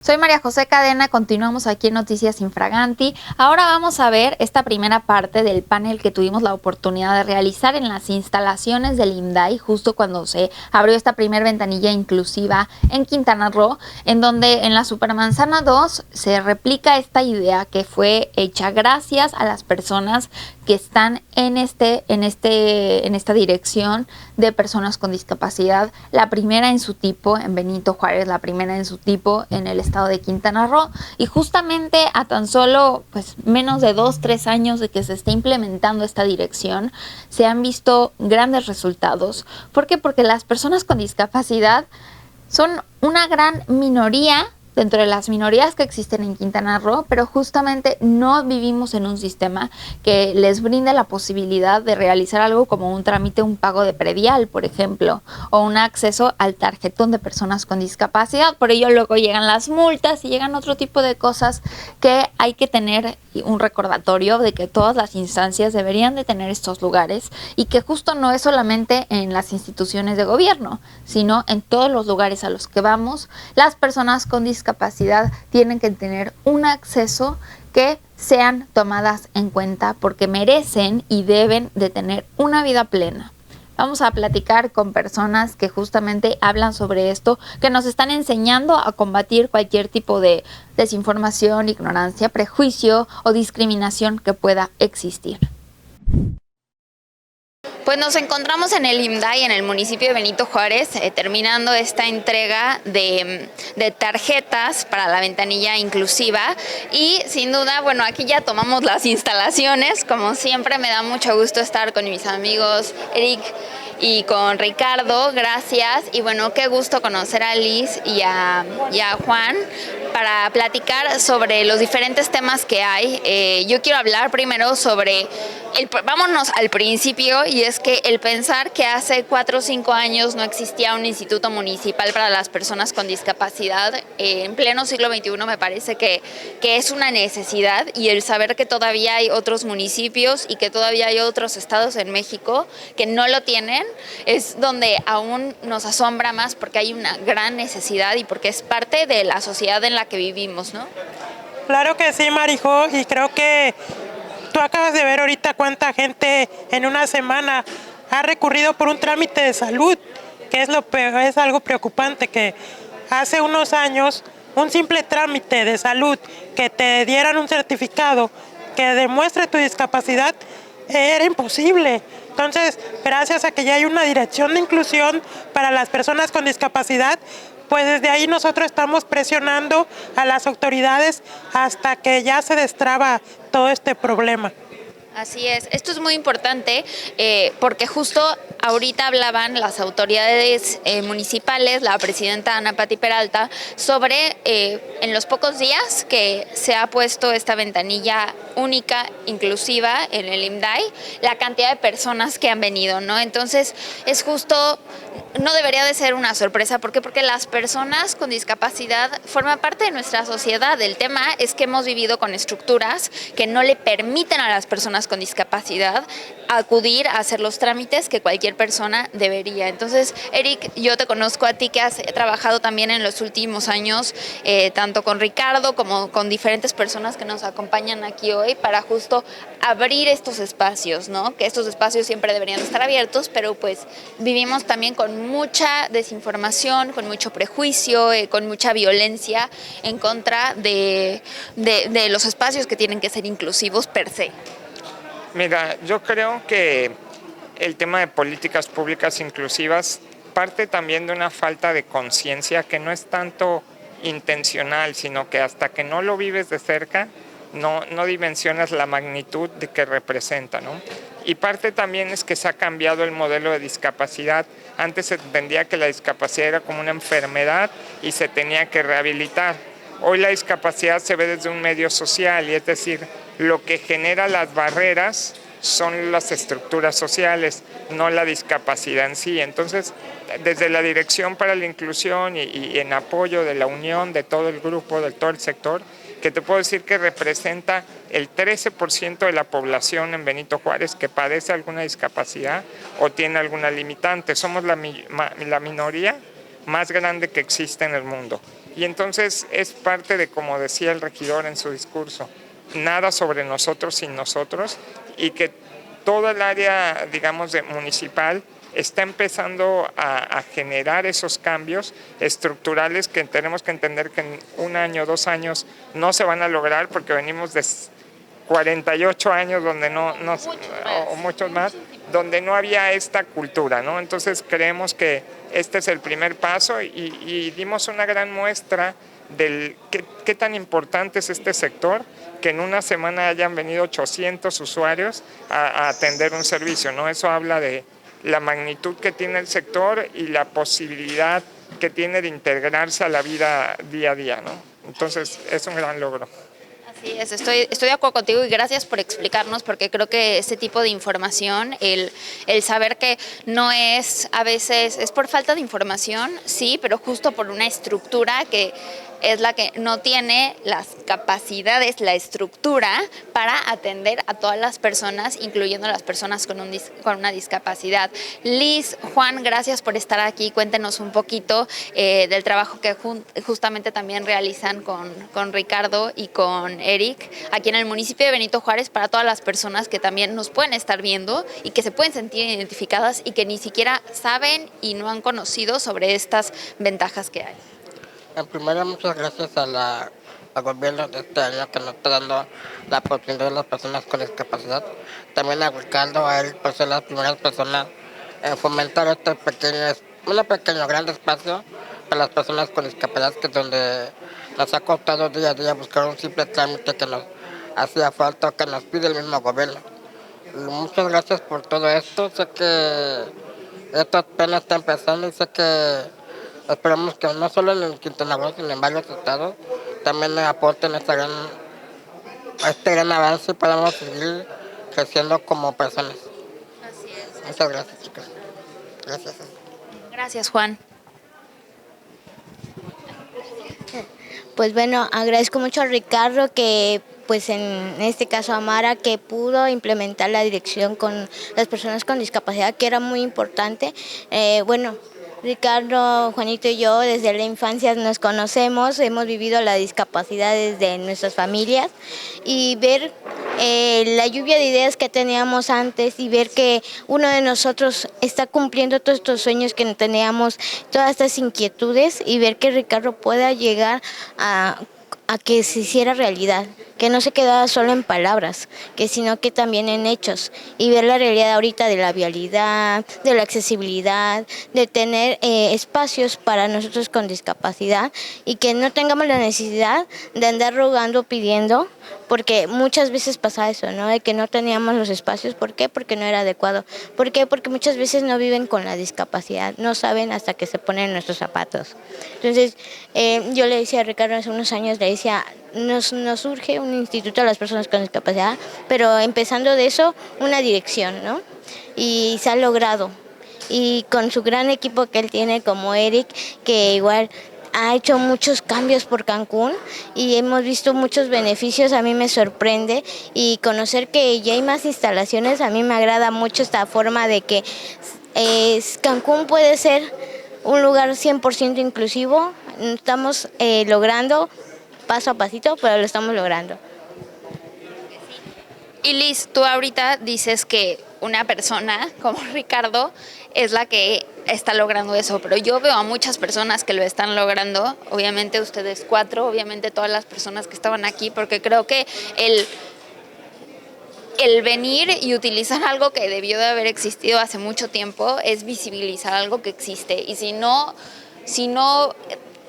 Soy María José Cadena, continuamos aquí en Noticias Infraganti. Ahora vamos a ver esta primera parte del panel que tuvimos la oportunidad de realizar en las instalaciones del IMDAI, justo cuando se abrió esta primera ventanilla inclusiva en Quintana Roo, en donde en la Supermanzana 2 se replica esta idea que fue hecha gracias a las personas que están en esta dirección de personas con discapacidad, la primera en su tipo en Benito Juárez, la primera en su tipo en el estado de Quintana Roo, y justamente a tan solo menos de 2-3 años de que se esté implementando esta dirección, se han visto grandes resultados. ¿Por qué? Porque las personas con discapacidad son una gran minoría dentro de las minorías que existen en Quintana Roo, pero justamente no vivimos en un sistema que les brinde la posibilidad de realizar algo como un trámite, un pago de predial, por ejemplo, o un acceso al tarjetón de personas con discapacidad. Por ello luego llegan las multas y llegan otro tipo de cosas que hay que tener un recordatorio de que todas las instancias deberían de tener estos lugares y que justo no es solamente en las instituciones de gobierno, sino en todos los lugares a los que vamos, las personas con discapacidad tienen que tener un acceso que sean tomadas en cuenta porque merecen y deben de tener una vida plena. Vamos a platicar con personas que justamente hablan sobre esto, que nos están enseñando a combatir cualquier tipo de desinformación, ignorancia, prejuicio o discriminación que pueda existir. Pues nos encontramos en el IMDAI, en el municipio de Benito Juárez, terminando esta entrega de tarjetas para la ventanilla inclusiva y sin duda, bueno, aquí ya tomamos las instalaciones. Como siempre me da mucho gusto estar con mis amigos Eric y con Ricardo, gracias. Y bueno, qué gusto conocer a Liz y a Juan para platicar sobre los diferentes temas que hay. Yo quiero hablar primero sobre, vámonos al principio, y es que el pensar que hace 4 o 5 años no existía un instituto municipal para las personas con discapacidad, en pleno siglo XXI me parece que es una necesidad, y el saber que todavía hay otros municipios y que todavía hay otros estados en México que no lo tienen, es donde aún nos asombra más, porque hay una gran necesidad y porque es parte de la sociedad en la que vivimos, ¿no? Claro que sí, Marijo, y creo que tú acabas de ver ahorita cuánta gente en una semana ha recurrido por un trámite de salud, que es algo preocupante, que hace unos años un simple trámite de salud, que te dieran un certificado que demuestre tu discapacidad, era imposible. Entonces, gracias a que ya hay una dirección de inclusión para las personas con discapacidad, pues desde ahí nosotros estamos presionando a las autoridades hasta que ya se destraba todo este problema. Así es, esto es muy importante porque justo ahorita hablaban las autoridades municipales, la presidenta Ana Pati Peralta, sobre en los pocos días que se ha puesto esta ventanilla única, inclusiva en el IMDAI, la cantidad de personas que han venido, ¿no? Entonces es justo, no debería de ser una sorpresa. ¿Por qué? Porque las personas con discapacidad forman parte de nuestra sociedad. El tema es que hemos vivido con estructuras que no le permiten a las personas con discapacidad acudir a hacer los trámites que cualquier persona debería. Entonces, Eric, yo te conozco a ti, que has trabajado también en los últimos años, tanto con Ricardo como con diferentes personas que nos acompañan aquí hoy, para justo abrir estos espacios, ¿no? Que estos espacios siempre deberían estar abiertos, pero pues vivimos también con mucha desinformación, con mucho prejuicio, con mucha violencia en contra de los espacios que tienen que ser inclusivos per se. Mira, yo creo que el tema de políticas públicas inclusivas parte también de una falta de conciencia que no es tanto intencional, sino que hasta que no lo vives de cerca, no dimensionas la magnitud de que representa, ¿no? Y parte también es que se ha cambiado el modelo de discapacidad. Antes se entendía que la discapacidad era como una enfermedad y se tenía que rehabilitar. Hoy la discapacidad se ve desde un medio social, y es decir, lo que genera las barreras son las estructuras sociales, no la discapacidad en sí. Entonces, desde la Dirección para la Inclusión y en apoyo de la unión de todo el grupo, de todo el sector, que te puedo decir que representa el 13% de la población en Benito Juárez que padece alguna discapacidad o tiene alguna limitante. Somos la minoría más grande que existe en el mundo. Y entonces es parte de, como decía el regidor en su discurso, nada sobre nosotros sin nosotros, y que toda el área, digamos, municipal está empezando a generar esos cambios estructurales que tenemos que entender que en 1 año, 2 años no se van a lograr, porque venimos de 48 años donde o muchos más, donde no había esta cultura, ¿no? Entonces creemos que este es el primer paso y dimos una gran muestra del qué tan importante es este sector, que en 1 semana hayan venido 800 usuarios a atender un servicio, ¿no? Eso habla de la magnitud que tiene el sector y la posibilidad que tiene de integrarse a la vida día a día, ¿no? Entonces es un gran logro. Así es, estoy de acuerdo contigo y gracias por explicarnos, porque creo que este tipo de información, el saber que no es, a veces es por falta de información, sí, pero justo por una estructura que es la que no tiene las capacidades, la estructura para atender a todas las personas, incluyendo a las personas con una discapacidad. Liz, Juan, gracias por estar aquí. Cuéntenos un poquito del trabajo que justamente también realizan con Ricardo y con Eric aquí en el municipio de Benito Juárez, para todas las personas que también nos pueden estar viendo y que se pueden sentir identificadas y que ni siquiera saben y no han conocido sobre estas ventajas que hay. En primera, muchas gracias al gobierno de este año que nos está dando la oportunidad de las personas con discapacidad. También a Ricardo, a él, por ser las primeras personas en fomentar este gran espacio para las personas con discapacidad, que es donde nos ha costado día a día buscar un simple trámite que nos hacía falta, que nos pide el mismo gobierno. Y muchas gracias por todo esto. Sé que esto apenas está empezando y sé que esperamos que no solo en Quintana Roo, sino en varios estados también aporten este gran avance y podamos seguir creciendo como personas. Así es. Muchas gracias, chicos. Gracias. Gracias, Juan. Pues bueno, agradezco mucho a Ricardo, que pues en este caso a Mara, que pudo implementar la dirección con las personas con discapacidad, que era muy importante. Ricardo, Juanito y yo desde la infancia nos conocemos, hemos vivido la discapacidad desde nuestras familias, y ver la lluvia de ideas que teníamos antes y ver que uno de nosotros está cumpliendo todos estos sueños que teníamos, todas estas inquietudes, y ver que Ricardo pueda llegar a que se hiciera realidad, que no se quedara solo en palabras, sino que también en hechos, y ver la realidad ahorita de la vialidad, de la accesibilidad, de tener espacios para nosotros con discapacidad, y que no tengamos la necesidad de andar rogando, pidiendo, porque muchas veces pasa eso, ¿no? De que no teníamos los espacios. ¿Por qué? Porque no era adecuado. ¿Por qué? Porque muchas veces no viven con la discapacidad, no saben hasta que se ponen nuestros zapatos. Entonces, yo le decía a Ricardo hace unos años, le decía, nos surge un instituto a las personas con discapacidad, pero empezando de eso, una dirección, ¿no? Y se ha logrado. Y con su gran equipo que él tiene, como Eric, que igual ha hecho muchos cambios por Cancún y hemos visto muchos beneficios. A mí me sorprende, y conocer que ya hay más instalaciones, a mí me agrada mucho esta forma de que Cancún puede ser un lugar 100% inclusivo. Estamos logrando paso a pasito, pero lo estamos logrando. Y Liz, tú ahorita dices que una persona como Ricardo es la que está logrando eso, pero yo veo a muchas personas que lo están logrando, obviamente ustedes 4, obviamente todas las personas que estaban aquí, porque creo que el venir y utilizar algo que debió de haber existido hace mucho tiempo es visibilizar algo que existe, y si no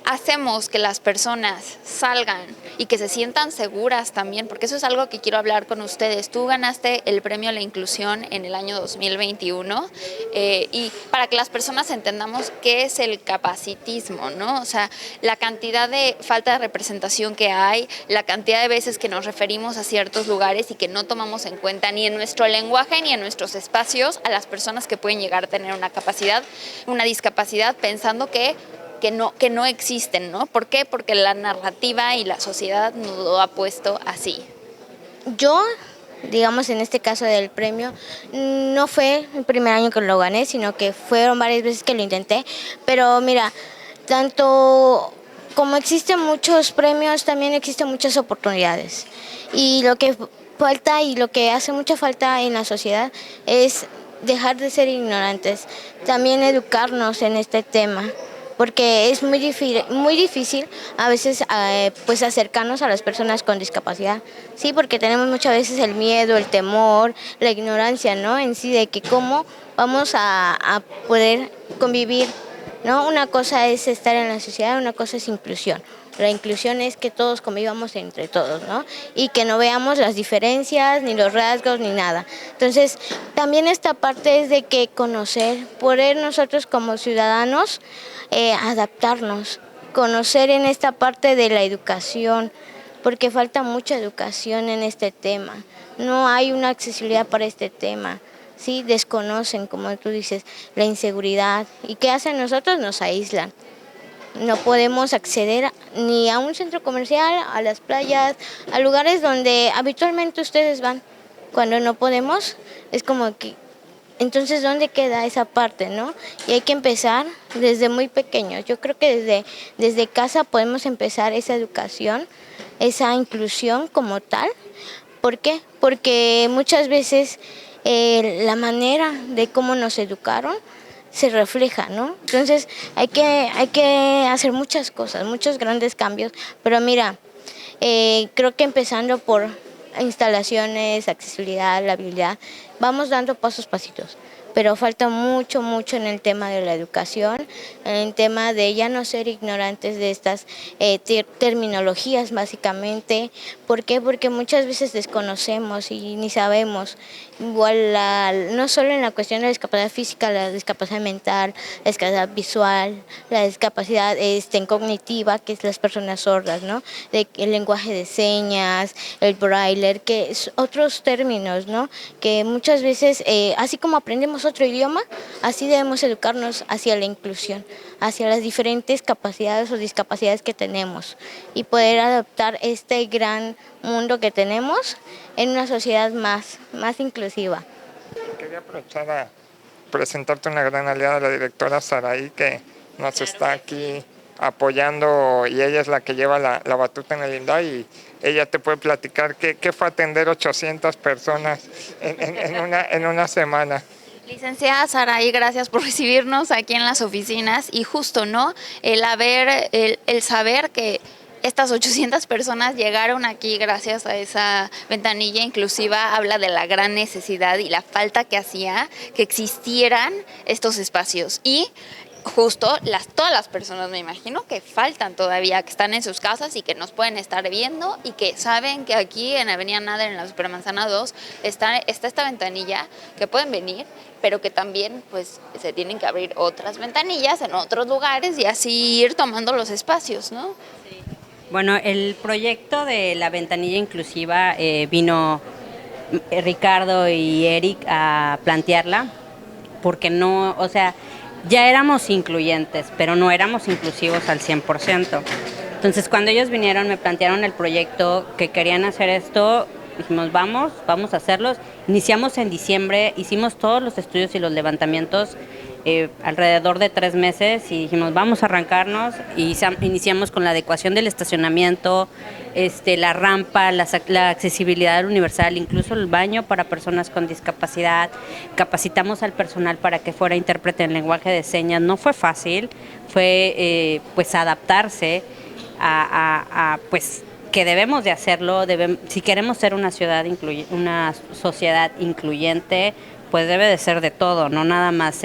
hacemos que las personas salgan y que se sientan seguras también, porque eso es algo que quiero hablar con ustedes. Tú ganaste el premio a la inclusión en el año 2021 y para que las personas entendamos qué es el capacitismo, ¿no? O sea, la cantidad de falta de representación que hay, la cantidad de veces que nos referimos a ciertos lugares y que no tomamos en cuenta ni en nuestro lenguaje ni en nuestros espacios a las personas que pueden llegar a tener una discapacidad, pensando que no existen, ¿no? ¿Por qué? Porque la narrativa y la sociedad nos lo ha puesto así. Yo, digamos, en este caso del premio, no fue el primer año que lo gané, sino que fueron varias veces que lo intenté. Pero mira, tanto como existen muchos premios, también existen muchas oportunidades. Y lo que falta y lo que hace mucha falta en la sociedad es dejar de ser ignorantes, también educarnos en este tema, porque es muy difícil a veces pues acercarnos a las personas con discapacidad, sí, porque tenemos muchas veces el miedo, el temor, la ignorancia, ¿no? En sí de que cómo vamos a poder convivir, ¿no? Una cosa es estar en la sociedad, una cosa es inclusión. La inclusión es que todos convivamos entre todos, ¿no? Y que no veamos las diferencias, ni los rasgos, ni nada. Entonces, también esta parte es de que conocer, poder nosotros como ciudadanos adaptarnos, conocer en esta parte de la educación, porque falta mucha educación en este tema. No hay una accesibilidad para este tema. Sí, desconocen, como tú dices, la inseguridad. ¿Y qué hacen nosotros? Nos aíslan. No podemos acceder ni a un centro comercial, a las playas, a lugares donde habitualmente ustedes van. Cuando no podemos, es como que, entonces, ¿dónde queda esa parte, no? Y hay que empezar desde muy pequeños. Yo creo que desde casa podemos empezar esa educación, esa inclusión como tal. ¿Por qué? Porque muchas veces la manera de cómo nos educaron se refleja, ¿no? Entonces hay que hacer muchas cosas, muchos grandes cambios, pero mira, creo que empezando por instalaciones, accesibilidad, la habilidad, vamos dando pasitos. Pero falta mucho en el tema de la educación, en el tema de ya no ser ignorantes de estas terminologías básicamente. ¿Por qué? Porque muchas veces desconocemos y ni sabemos. Igual no solo en la cuestión de la discapacidad física, la discapacidad mental, la discapacidad visual, la discapacidad cognitiva, que es las personas sordas, ¿no? El lenguaje de señas, el braille, que es otros términos, ¿no? Que muchas veces, así como aprendemos otro idioma, así debemos educarnos hacia la inclusión, hacia las diferentes capacidades o discapacidades que tenemos y poder adaptar este gran mundo que tenemos en una sociedad más inclusiva. Quería aprovechar a presentarte una gran aliada, la directora Saraí, que nos está aquí apoyando, y ella es la que lleva la batuta en el INDAI, y ella te puede platicar qué fue atender 800 personas en una semana. Licenciada Saraí, gracias por recibirnos aquí en las oficinas y justo, ¿no? El saber que estas 800 personas llegaron aquí gracias a esa ventanilla inclusiva habla de la gran necesidad y la falta que hacía que existieran estos espacios. Y justo todas las personas, me imagino, que faltan todavía, que están en sus casas y que nos pueden estar viendo y que saben que aquí en Avenida Nader, en la Supermanzana 2, está esta ventanilla, que pueden venir, pero que también pues se tienen que abrir otras ventanillas en otros lugares y así ir tomando los espacios, ¿no? Sí. Bueno, el proyecto de la ventanilla inclusiva vino Ricardo y Eric a plantearla, porque no, o sea, ya éramos incluyentes, pero no éramos inclusivos al 100%. Entonces, cuando ellos vinieron, me plantearon el proyecto, que querían hacer esto, dijimos, vamos a hacerlos. Iniciamos en diciembre, hicimos todos los estudios y los levantamientos alrededor de 3 meses y dijimos, vamos a arrancarnos, y iniciamos con la adecuación del estacionamiento, la rampa, la accesibilidad universal, incluso el baño para personas con discapacidad. Capacitamos al personal para que fuera intérprete en lenguaje de señas. No fue fácil, fue pues adaptarse a pues que debemos de hacerlo. Si queremos ser una una sociedad incluyente, pues debe de ser de todo, no nada más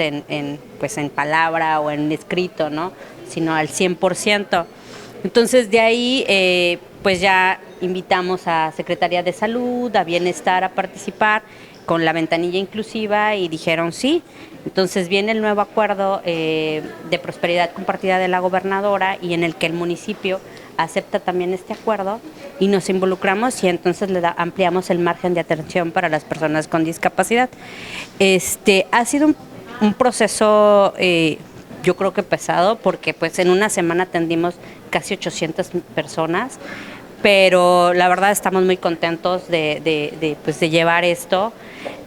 pues en palabra o en escrito, ¿no? Sino al 100%. Entonces de ahí pues ya invitamos a Secretaría de Salud, a Bienestar a participar con la ventanilla inclusiva y dijeron sí. Entonces viene el nuevo acuerdo de prosperidad compartida de la gobernadora, y en el que el municipio acepta también este acuerdo y nos involucramos, y entonces ampliamos el margen de atención para las personas con discapacidad. Ha sido un proceso yo creo que pesado, porque pues en una semana atendimos casi 800 personas, pero la verdad estamos muy contentos de llevar esto,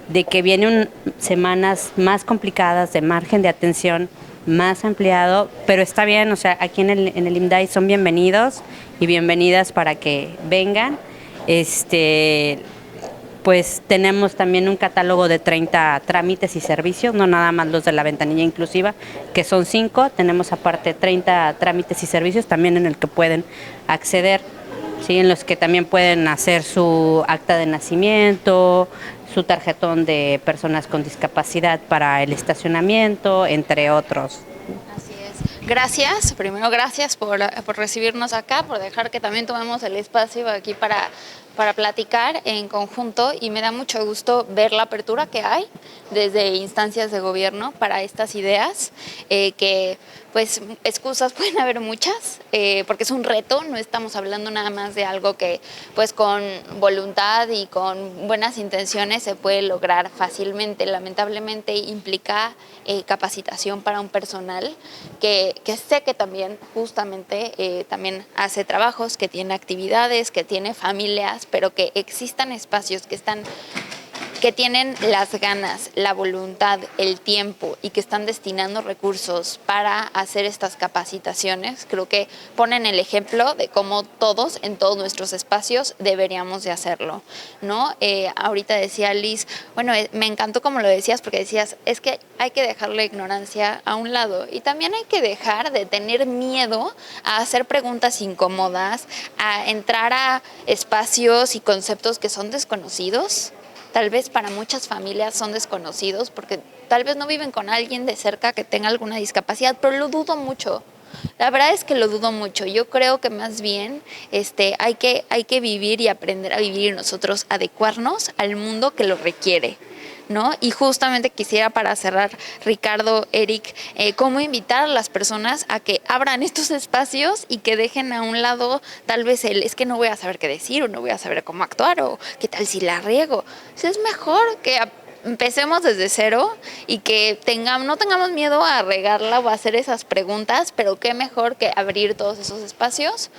de que vienen semanas más complicadas de margen de atención, más ampliado, pero está bien, o sea, aquí en el IMDAI son bienvenidos y bienvenidas para que vengan. Pues tenemos también un catálogo de 30 trámites y servicios, no nada más los de la ventanilla inclusiva, que son 5, tenemos aparte 30 trámites y servicios también en el que pueden acceder, ¿sí? En los que también pueden hacer su acta de nacimiento, su tarjetón de personas con discapacidad para el estacionamiento, entre otros. Así es. Gracias, primero gracias por recibirnos acá, por dejar que también tomemos el espacio aquí para platicar en conjunto, y me da mucho gusto ver la apertura que hay desde instancias de gobierno para estas ideas, que pues excusas pueden haber muchas, porque es un reto, no estamos hablando nada más de algo que pues con voluntad y con buenas intenciones se puede lograr fácilmente. Lamentablemente implica capacitación para un personal que sé que también justamente también hace trabajos, que tiene actividades, que tiene familias, pero que existan espacios que tienen las ganas, la voluntad, el tiempo y que están destinando recursos para hacer estas capacitaciones. Creo que ponen el ejemplo de cómo todos, en todos nuestros espacios, deberíamos de hacerlo, ¿no? Ahorita decía Liz, bueno, me encantó como lo decías, porque decías, es que hay que dejar la ignorancia a un lado y también hay que dejar de tener miedo a hacer preguntas incómodas, a entrar a espacios y conceptos que son desconocidos. Tal vez para muchas familias son desconocidos porque tal vez no viven con alguien de cerca que tenga alguna discapacidad, pero lo dudo mucho. La verdad es que lo dudo mucho. Yo creo que más bien hay que vivir y aprender a vivir y nosotros adecuarnos al mundo que lo requiere, ¿no? Y justamente quisiera, para cerrar, Ricardo, Eric, cómo invitar a las personas a que abran estos espacios y que dejen a un lado tal vez es que no voy a saber qué decir o no voy a saber cómo actuar o qué tal si la riego. Es mejor que empecemos desde cero y que no tengamos miedo a regarla o a hacer esas preguntas, pero qué mejor que abrir todos esos espacios,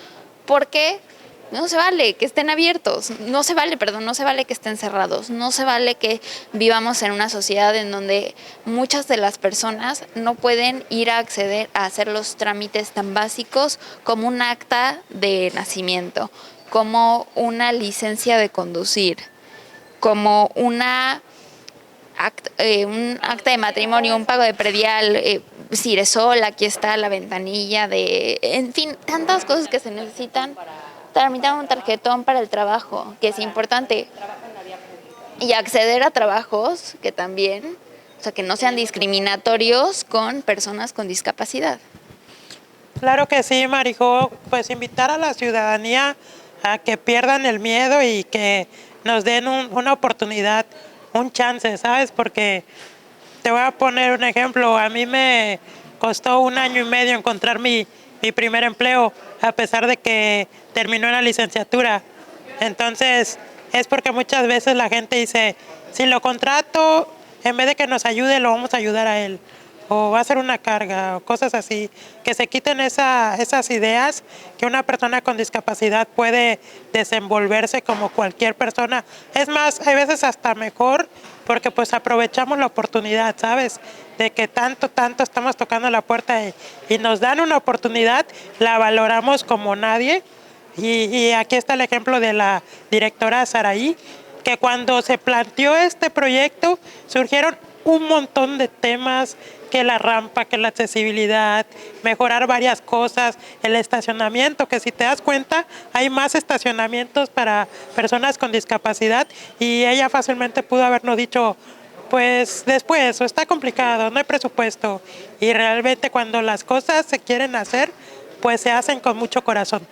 porque no se vale que estén abiertos, no se vale que estén cerrados, no se vale que vivamos en una sociedad en donde muchas de las personas no pueden ir a acceder a hacer los trámites tan básicos como un acta de nacimiento, como una licencia de conducir, como un acta de matrimonio, un pago de predial, Ciresol, aquí está la ventanilla en fin, tantas cosas que se necesitan. Tramitar un tarjetón para el trabajo, que es importante, y acceder a trabajos que también, o sea, que no sean discriminatorios con personas con discapacidad. Claro que sí, Marijo, pues invitar a la ciudadanía a que pierdan el miedo y que nos den una oportunidad, un chance, ¿sabes? Porque te voy a poner un ejemplo, a mí me costó 1 año y medio encontrar mi primer empleo, a pesar de que terminó en la licenciatura. Entonces, es porque muchas veces la gente dice, si lo contrato, en vez de que nos ayude, lo vamos a ayudar a él. O va a ser una carga, o cosas así. Que se quiten esas ideas, que una persona con discapacidad puede desenvolverse como cualquier persona. Es más, hay veces hasta mejor, porque pues aprovechamos la oportunidad, ¿sabes? De que tanto estamos tocando la puerta y nos dan una oportunidad, la valoramos como nadie. Y aquí está el ejemplo de la directora Saraí, que cuando se planteó este proyecto surgieron un montón de temas, que la rampa, que la accesibilidad, mejorar varias cosas, el estacionamiento, que si te das cuenta hay más estacionamientos para personas con discapacidad, y ella fácilmente pudo habernos dicho, pues después, o está complicado, no hay presupuesto, y realmente cuando las cosas se quieren hacer, pues se hacen con mucho corazón.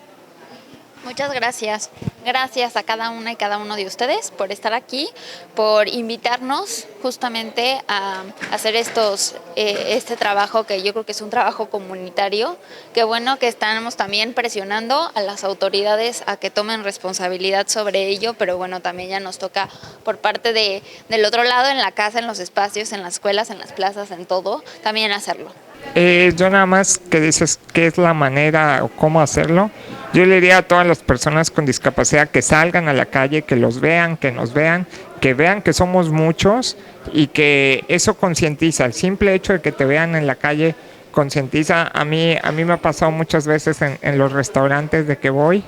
Muchas gracias. Gracias a cada una y cada uno de ustedes por estar aquí, por invitarnos justamente a hacer este trabajo, que yo creo que es un trabajo comunitario. Qué bueno que estamos también presionando a las autoridades a que tomen responsabilidad sobre ello, pero bueno, también ya nos toca por parte del otro lado, en la casa, en los espacios, en las escuelas, en las plazas, en todo, también hacerlo. Yo nada más que dices qué es la manera o cómo hacerlo, yo le diría a todas las personas con discapacidad que salgan a la calle, que los vean, que nos vean, que vean que somos muchos y que eso concientiza. El simple hecho de que te vean en la calle concientiza. A mí me ha pasado muchas veces en los restaurantes de que voy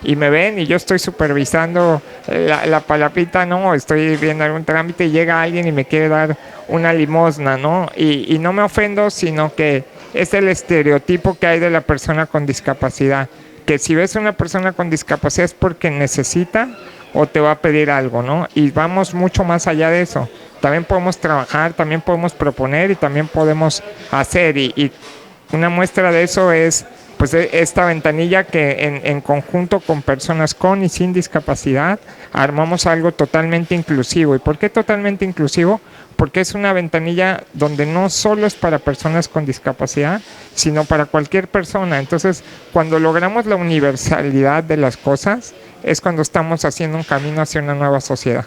y me ven y yo estoy supervisando la palapita, ¿no? Estoy viendo algún trámite y llega alguien y me quiere dar una limosna, ¿no? Y no me ofendo, sino que es el estereotipo que hay de la persona con discapacidad, que si ves a una persona con discapacidad es porque necesita o te va a pedir algo, ¿no? Y vamos mucho más allá de eso. También podemos trabajar, también podemos proponer y también podemos hacer. Y una muestra de eso es pues esta ventanilla que en conjunto con personas con y sin discapacidad armamos algo totalmente inclusivo. ¿Y por qué totalmente inclusivo? Porque es una ventanilla donde no solo es para personas con discapacidad, sino para cualquier persona. Entonces, cuando logramos la universalidad de las cosas, es cuando estamos haciendo un camino hacia una nueva sociedad.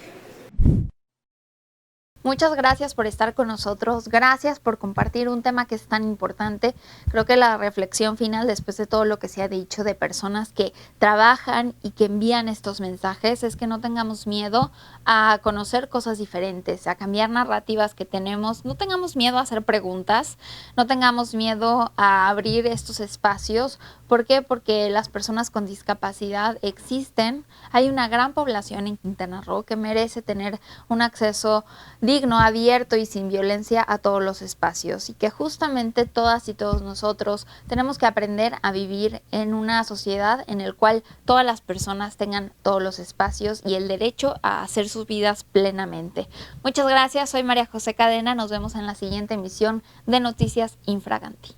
Muchas gracias por estar con nosotros, gracias por compartir un tema que es tan importante. Creo que la reflexión final, después de todo lo que se ha dicho de personas que trabajan y que envían estos mensajes, es que no tengamos miedo a conocer cosas diferentes, a cambiar narrativas que tenemos, no tengamos miedo a hacer preguntas, no tengamos miedo a abrir estos espacios. ¿Por qué? Porque las personas con discapacidad existen, hay una gran población en Quintana Roo que merece tener un acceso digno, abierto y sin violencia a todos los espacios, y que justamente todas y todos nosotros tenemos que aprender a vivir en una sociedad en la cual todas las personas tengan todos los espacios y el derecho a hacer sus vidas plenamente. Muchas gracias, soy María José Cadena, nos vemos en la siguiente emisión de Noticias Infraganti.